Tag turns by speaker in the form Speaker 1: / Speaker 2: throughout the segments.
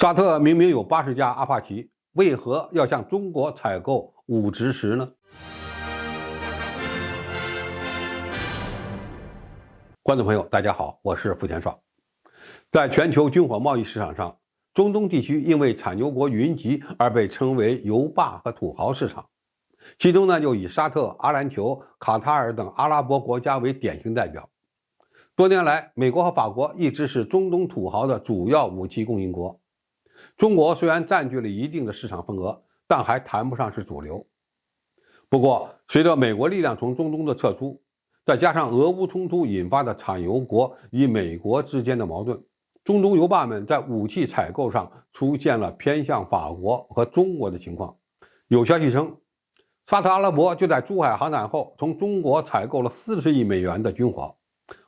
Speaker 1: 沙特明明有80架阿帕奇，为何要向中国采购5直10呢？观众朋友，大家好，我是付全爽。在全球军火贸易市场上，中东地区因为产油国云集而被称为油霸和土豪市场。其中呢，就以沙特、阿联酋、卡塔尔等阿拉伯国家为典型代表。多年来，美国和法国一直是中东土豪的主要武器供应国。中国虽然占据了一定的市场份额，但还谈不上是主流。不过，随着美国力量从中东的撤出，再加上俄乌冲突引发的产油国与美国之间的矛盾，中东油霸们在武器采购上出现了偏向法国和中国的情况。有消息称，沙特阿拉伯就在珠海航展后从中国采购了40亿美元的军火，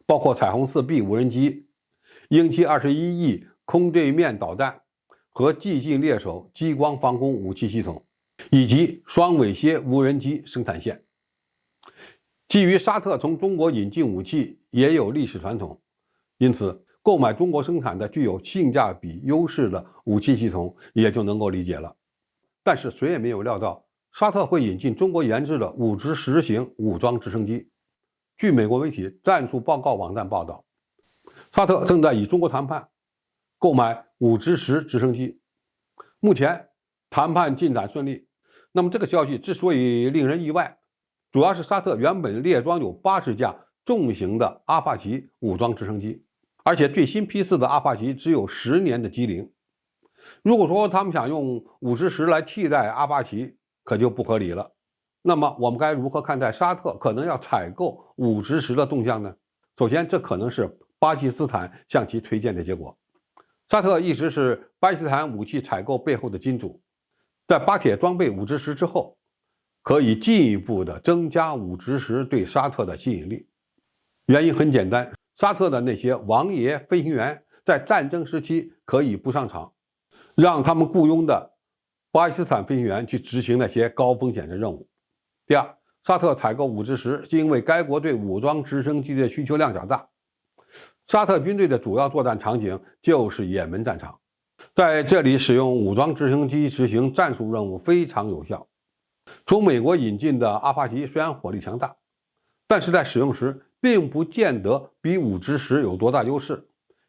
Speaker 1: 包括彩虹4B 无人机、鹰击21亿空对面导弹和激进猎手激光防空武器系统，以及双尾蝎无人机生产线。基于沙特从中国引进武器也有历史传统，因此购买中国生产的具有性价比优势的武器系统也就能够理解了。但是谁也没有料到，沙特会引进中国研制的5直10型武装直升机。据美国媒体战术报告网站报道，沙特正在与中国谈判购买5直10直升机，目前谈判进展顺利。那么这个消息之所以令人意外，主要是沙特原本列装有80架重型的阿帕奇武装直升机，而且最新批次的阿帕奇只有10年的机龄。如果说他们想用5直10来替代阿帕奇，可就不合理了。那么我们该如何看待沙特可能要采购5直10的动向呢？首先，这可能是巴基斯坦向其推荐的结果。沙特一直是巴基斯坦武器采购背后的金主，在巴铁装备5直10之后，可以进一步的增加5直10对沙特的吸引力。原因很简单，沙特的那些王爷飞行员在战争时期可以不上场，让他们雇佣的巴基斯坦飞行员去执行那些高风险的任务。第二，沙特采购5直10是因为该国对武装直升机的需求量较大。沙特军队的主要作战场景就是也门战场，在这里使用武装直升机执行战术任务非常有效。从美国引进的阿帕奇虽然火力强大，但是在使用时并不见得比5直10有多大优势，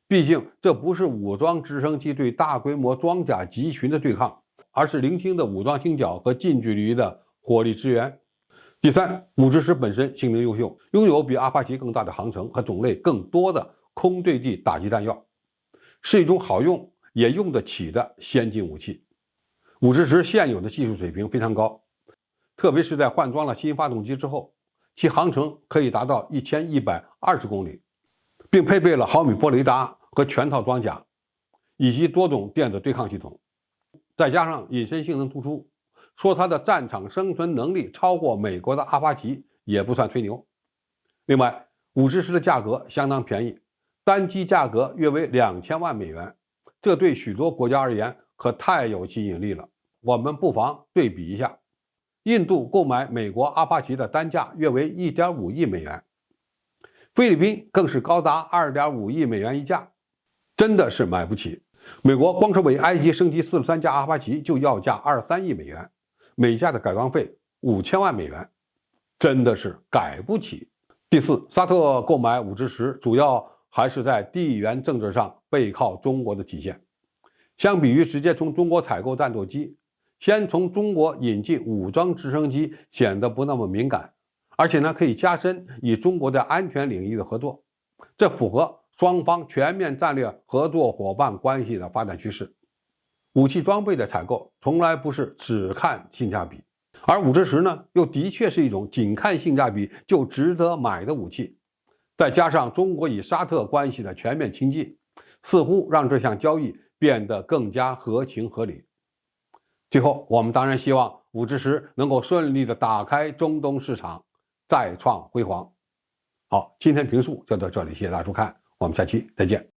Speaker 1: 毕竟这不是武装直升机对大规模装甲集群的对抗，而是零星的武装星角和近距离的火力支援。第三，5直10本身性能优秀，拥有比阿帕奇更大的航程和种类更多的空对地打击弹药，是一种好用也用得起的先进武器。5直10现有的技术水平非常高，特别是在换装了新发动机之后，其航程可以达到1120公里，并配备了毫米波雷达和全套装甲，以及多种电子对抗系统，再加上隐身性能突出，说它的战场生存能力超过美国的阿帕奇也不算吹牛。另外，5直10的价格相当便宜，单机价格约为2000万美元，这对许多国家而言可太有吸引力了。我们不妨对比一下，印度购买美国阿帕奇的单价约为1.5亿美元，菲律宾更是高达2.5亿美元一架，真的是买不起。美国光是为埃及升级43架阿帕奇就要价23亿美元，每架的改装费5000万美元，真的是改不起。第四，沙特购买5直10主要还是在地缘政治上背靠中国的体现。相比于直接从中国采购战斗机，先从中国引进武装直升机显得不那么敏感，而且呢可以加深与中国在安全领域的合作，这符合双方全面战略合作伙伴关系的发展趋势。武器装备的采购从来不是只看性价比，而5直10呢又的确是一种仅看性价比就值得买的武器。再加上中国与沙特关系的全面亲近，似乎让这项交易变得更加合情合理。最后，我们当然希望5直10能够顺利的打开中东市场，再创辉煌。好，今天评述就到这里，谢谢大家收看，我们下期再见。